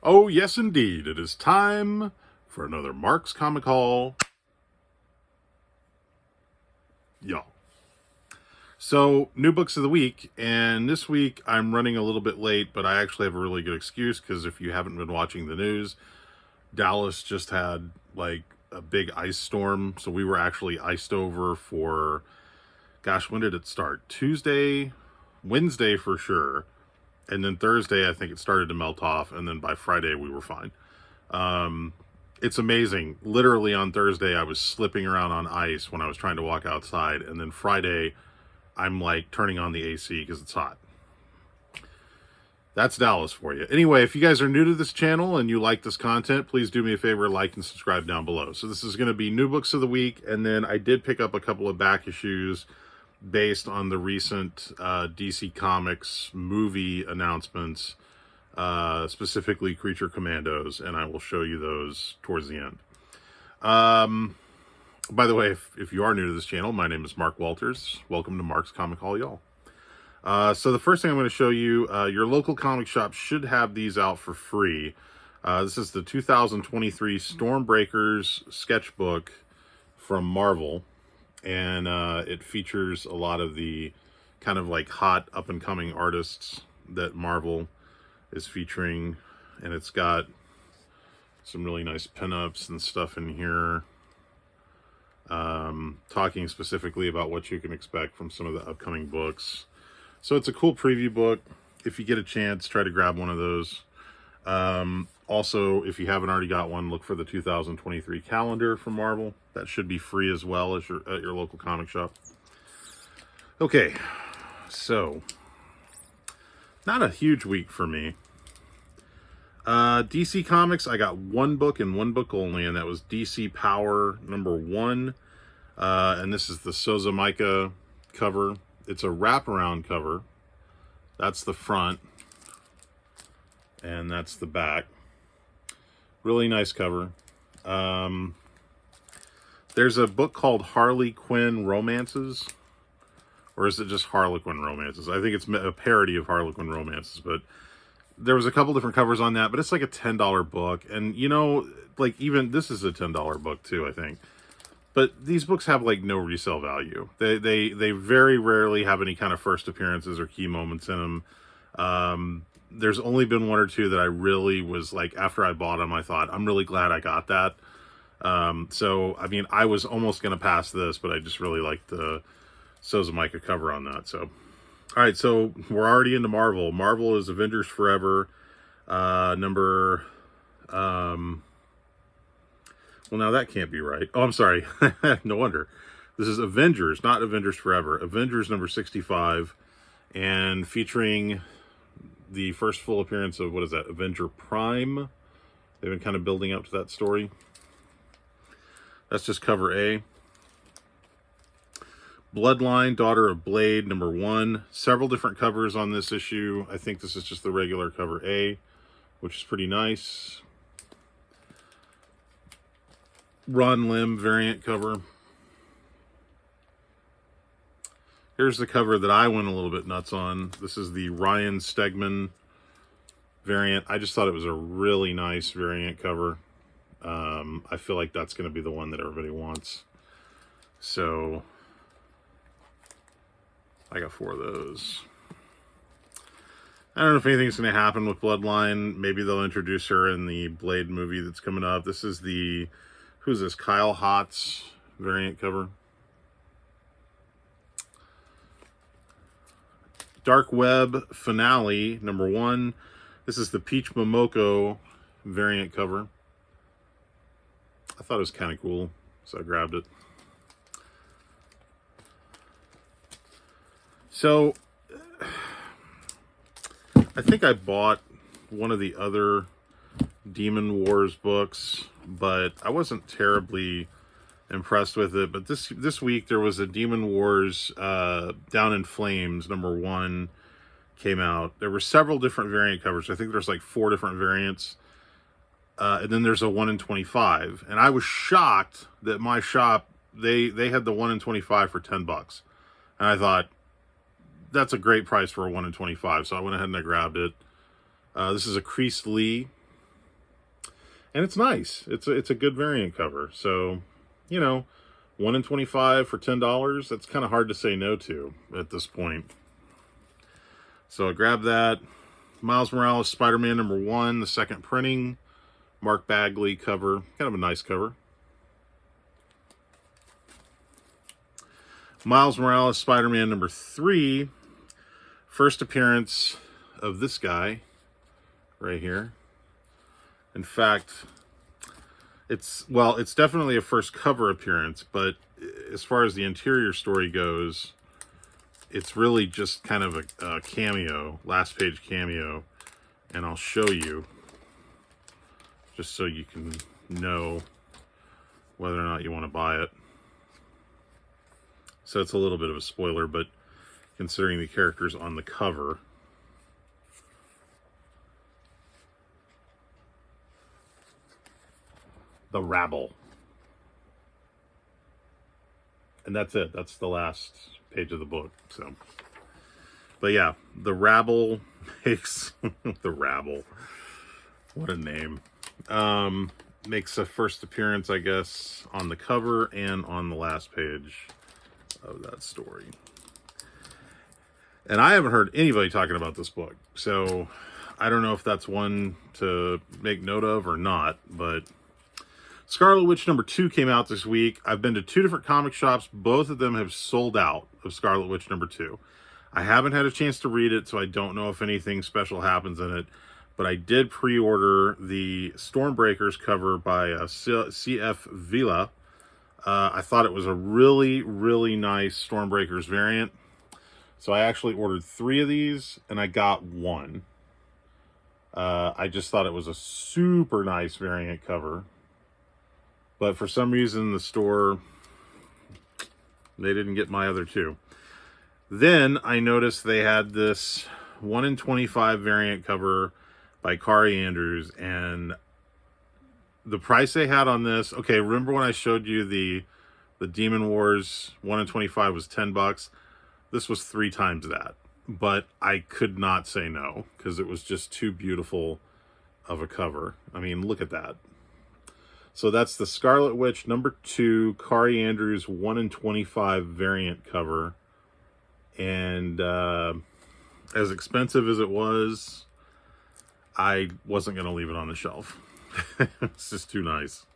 Oh, yes, indeed. It is time for another Mark's Comic Haul. Y'all. So, new books of the week, and this week I'm running a little bit late, but I actually have a really good excuse because if you haven't been watching the news, Dallas just had like a big ice storm, so we were actually iced over for, gosh, when did it start? Tuesday, Wednesday for sure, and then Thursday I think it started to melt off, and then by Friday we were fine. It's amazing. Literally on Thursday I was slipping around on ice when I was trying to walk outside, and then Friday I'm like turning on the AC because it's hot. That's Dallas for you. Anyway, if you guys are new to this channel and you like this content, please do me a favor, like and subscribe down below. So this is going to be new books of the week, and then I did pick up a couple of back issues based on the recent DC Comics movie announcements, specifically Creature Commandos, and I will show you those towards the end. By the way, if you are new to this channel, my name is Mark Walters. Welcome to Mark's Comic Haul, y'all. So the first thing I'm going to show you, your local comic shop should have these out for free. This is the 2023 Stormbreakers sketchbook from Marvel, and it features a lot of the kind of like hot up-and-coming artists that Marvel is featuring, and it's got some really nice pinups and stuff in here, talking specifically about what you can expect from some of the upcoming books. So it's a cool preview book. If you get a chance, try to grab one of those. Also, if you haven't already got one, look for the 2023 calendar from Marvel. That should be free as well as at your local comic shop. Okay, so not a huge week for me. DC Comics, I got one book and one book only, and that was DC Power #1. And this is the Sozomaika cover. It's a wraparound cover. That's the front, and that's the back. Really nice cover. There's a book called Harley Quinn Romances, or is it just Harlequin Romances? I think it's a parody of Harlequin Romances, but there was a couple different covers on that, but it's like a $10 book, and you know, like even this is a $10 book too, I think. But these books have like no resale value. They very rarely have any kind of first appearances or key moments in them. There's only been one or two that I really was like, after I bought them, I thought, I'm really glad I got that. So, I mean, I was almost going to pass this, but I just really liked the Sozomaika cover on that. So, all right, so we're already into Marvel. Marvel is Avengers Forever, number... Well, now that can't be right. Oh, I'm sorry. No wonder. This is Avengers, not Avengers Forever. Avengers number 65, and featuring the first full appearance of, what is that, Avenger Prime. They've been kind of building up to that story. That's just cover A. Bloodline, Daughter of Blade, #1. Several different covers on this issue. I think this is just the regular cover A, which is pretty nice. Ron Lim variant cover. Here's the cover that I went a little bit nuts on. This is the Ryan Stegman variant. I just thought it was a really nice variant cover. I feel like that's going to be the one that everybody wants. So I got 4 of those. I don't know if anything's going to happen with Bloodline. Maybe they'll introduce her in the Blade movie that's coming up. This is the... Who's this? Kyle Hotz variant cover. Dark Web Finale #1. This is the Peach Momoko variant cover. I thought it was kind of cool, so I grabbed it. So, I think I bought one of the other Demon Wars books, but I wasn't terribly impressed with it. But this week there was a Demon Wars Down in Flames #1 came out. There were several different variant covers. I think there's like 4 different variants, and then there's a 1 in 25. And I was shocked that my shop they had the 1 in 25 for $10, and I thought that's a great price for a 1 in 25. So I went ahead and I grabbed it. This is a Creased Lee And it's nice. It's a good variant cover. So, you know, 1 in 25 for $10. That's kind of hard to say no to at this point. So I grabbed that. Miles Morales, Spider-Man #1, the second printing. Mark Bagley cover. Kind of a nice cover. Miles Morales, Spider-Man #3. First appearance of this guy right here. In fact, it's definitely a first cover appearance, but as far as the interior story goes, it's really just kind of a cameo, last page cameo, and I'll show you just so you can know whether or not you want to buy it. So it's a little bit of a spoiler, but considering the characters on the cover, the Rabble. And that's it. That's the last page of the book. So, but yeah, the Rabble makes the Rabble. What a name. Makes a first appearance, I guess, on the cover and on the last page of that story. And I haven't heard anybody talking about this book, so I don't know if that's one to make note of or not, but Scarlet Witch #2 came out this week. I've been to 2 different comic shops. Both of them have sold out of Scarlet Witch #2. I haven't had a chance to read it, so I don't know if anything special happens in it, but I did pre-order the Stormbreakers cover by C.F. Vila. I thought it was a really, really nice Stormbreakers variant. So I actually ordered 3 of these, and I got 1. I just thought it was a super nice variant cover. But for some reason, the store, they didn't get my other 2. Then I noticed they had this 1 in 25 variant cover by Kari Andrews, and the price they had on this, okay, remember when I showed you the Demon Wars 1 in 25 was $10? This was 3 times that, but I could not say no because it was just too beautiful of a cover. I mean, look at that. So that's the Scarlet Witch #2 Kari Andrews 1 in 25 variant cover. And as expensive as it was, I wasn't going to leave it on the shelf. It's just too nice.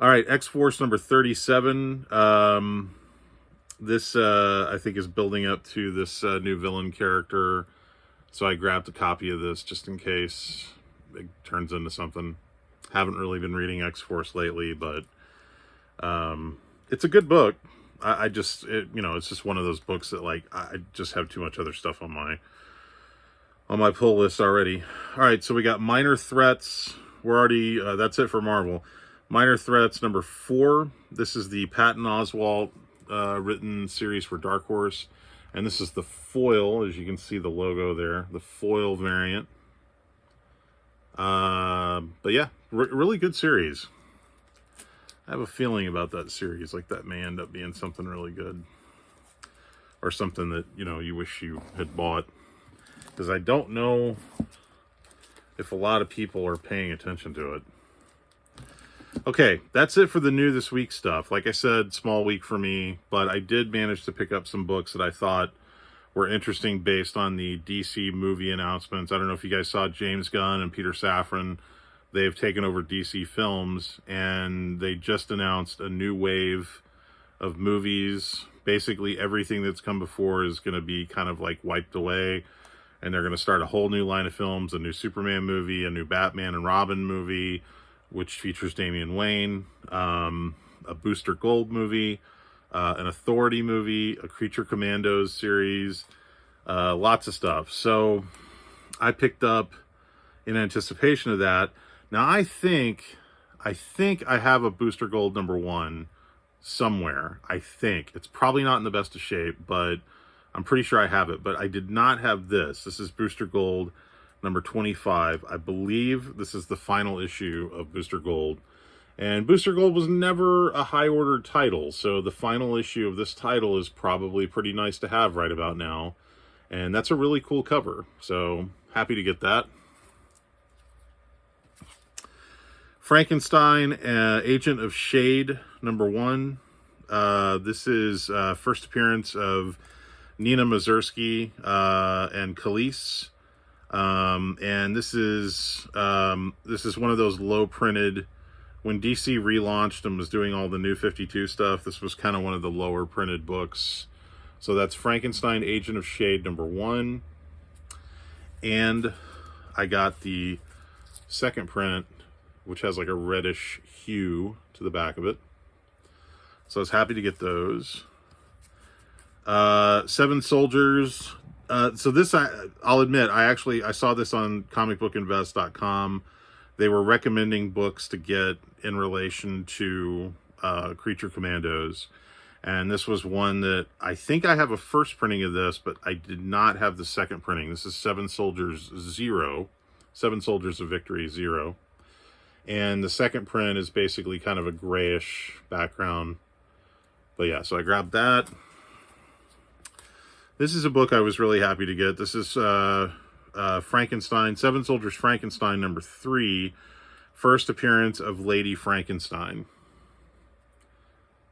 All right, X-Force #37. This, I think, is building up to this new villain character. So I grabbed a copy of this just in case it turns into something. Haven't really been reading X-Force lately, but it's a good book. It's just one of those books that, like, I just have too much other stuff on my pull list already. All right, so we got Minor Threats. We're already, that's it for Marvel. Minor Threats #4. This is the Patton Oswalt written series for Dark Horse. And this is the foil, as you can see the logo there, the foil variant. But yeah, really good series. I have a feeling about that series, like that may end up being something really good. Or something that, you know, you wish you had bought. Because I don't know if a lot of people are paying attention to it. Okay, that's it for the new this week stuff. Like I said, small week for me, but I did manage to pick up some books that I thought were interesting based on the DC movie announcements. I don't know if you guys saw James Gunn and Peter Safran. They've taken over DC Films, and they just announced a new wave of movies. Basically, everything that's come before is going to be kind of like wiped away, and they're going to start a whole new line of films, a new Superman movie, a new Batman and Robin movie, which features Damian Wayne, a Booster Gold movie, an Authority movie, a Creature Commandos series, lots of stuff. So I picked up in anticipation of that. Now I think I have a Booster Gold #1 somewhere. I think it's probably not in the best of shape, but I'm pretty sure I have it. But I did not have this. This is Booster Gold #25. I believe this is the final issue of Booster Gold. And Booster Gold was never a high-ordered title, so the final issue of this title is probably pretty nice to have right about now. And that's a really cool cover, so happy to get that. Frankenstein, Agent of Shade, #1. This is first appearance of Nina Mazursky and Khalees. And this is one of those low printed, when DC relaunched and was doing all the New 52 stuff, this was kind of one of the lower printed books. So that's Frankenstein, Agent of Shade, #1. And I got the second print, which has like a reddish hue to the back of it. So I was happy to get those. Seven Soldiers. So this, I'll admit, I saw this on comicbookinvest.com. They were recommending books to get in relation to Creature Commandos. And this was one that I think I have a first printing of this, but I did not have the second printing. This is Seven Soldiers 0. Seven Soldiers of Victory 0. And the second print is basically kind of a grayish background. But yeah, so I grabbed that. This is a book I was really happy to get. This is Frankenstein, Seven Soldiers Frankenstein #3, first appearance of Lady Frankenstein.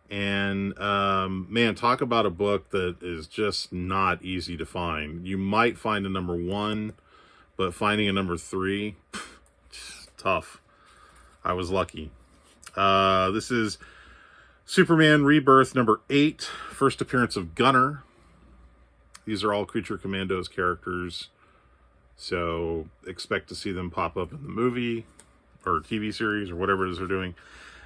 And man, talk about a book that is just not easy to find. You might find a #1, but finding a #3, tough. I was lucky. This is Superman Rebirth #8, first appearance of Gunner. These are all Creature Commandos characters, so expect to see them pop up in the movie or TV series or whatever it is they're doing.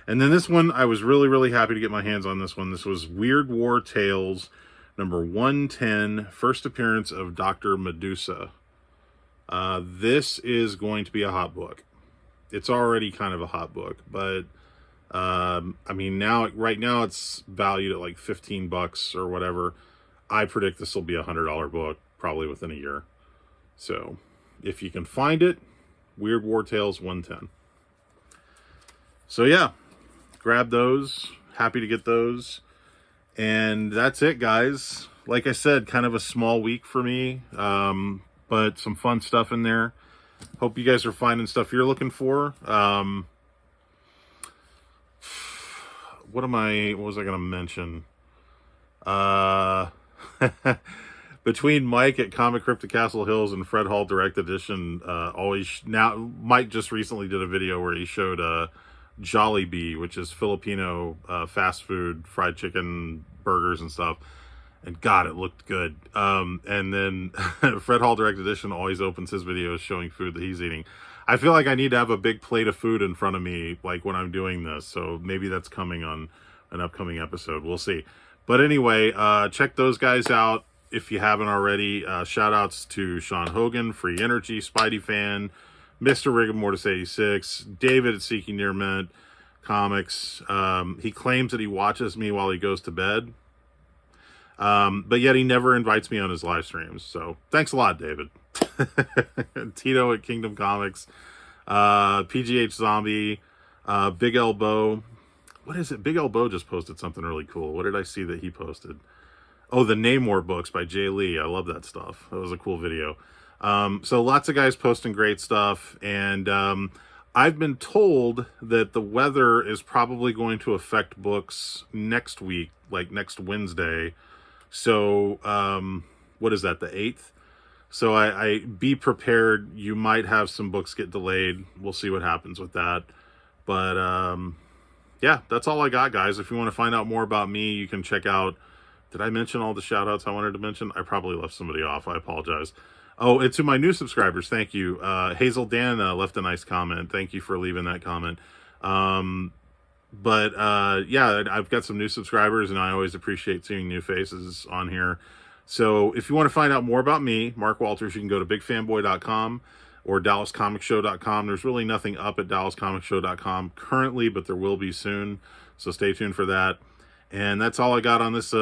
And then this one, I was really, really happy to get my hands on this one. This was Weird War Tales #110, first appearance of Dr. Medusa. This is going to be a hot book. It's already kind of a hot book, but I mean, right now it's valued at like $15 or whatever. I predict this will be a $100 book probably within a year. So if you can find it, Weird War Tales 110. So yeah, grab those. Happy to get those. And that's it, guys. Like I said, kind of a small week for me, but some fun stuff in there. Hope you guys are finding stuff you're looking for. What was I going to mention? Between Mike at Comic Crypto Castle Hills and Fred Hall Direct Edition, Mike just recently did a video where he showed Jollibee, which is Filipino fast food, fried chicken, burgers and stuff. And God, it looked good. And then Fred Hall Direct Edition always opens his videos showing food that he's eating. I feel like I need to have a big plate of food in front of me, like when I'm doing this. So maybe that's coming on an upcoming episode. We'll see. But anyway, check those guys out if you haven't already. Shout outs to Sean Hogan, Free Energy, Spidey Fan, Mr. Rigor Mortis 86, David at Seeking Near Mint Comics. He claims that he watches me while he goes to bed. But yet he never invites me on his live streams. So thanks a lot, David. Tito at Kingdom Comics, PGH Zombie, Big Elbow. What is it? Big Elbow just posted something really cool. What did I see that he posted? Oh, the Namor books by Jay Lee. I love that stuff. That was a cool video. So lots of guys posting great stuff. And I've been told that the weather is probably going to affect books next week, like next Wednesday. So what is that, the 8th? So I be prepared. You might have some books get delayed. We'll see what happens with that. But yeah, that's all I got, guys. If you want to find out more about me, you can check out... Did I mention all the shout-outs I wanted to mention? I probably left somebody off. I apologize. Oh, and to my new subscribers, thank you. Hazel Dan left a nice comment. Thank you for leaving that comment. Yeah, I've got some new subscribers, and I always appreciate seeing new faces on here. So if you want to find out more about me, Mark Walters, you can go to bigfanboy.com or DallasComicShow.com. There's really nothing up at DallasComicShow.com currently, but there will be soon. So stay tuned for that. And that's all I got on this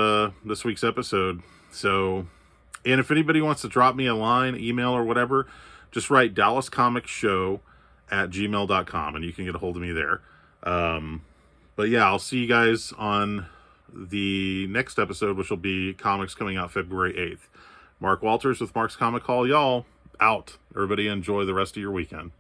week's episode. So, and if anybody wants to drop me a line, email, or whatever, just write DallasComicsShow@gmail.com, and you can get a hold of me there. But yeah, I'll see you guys on the next episode, which will be comics coming out February 8th. Mark Walters with Mark's Comic Hall. Y'all out. Everybody enjoy the rest of your weekend.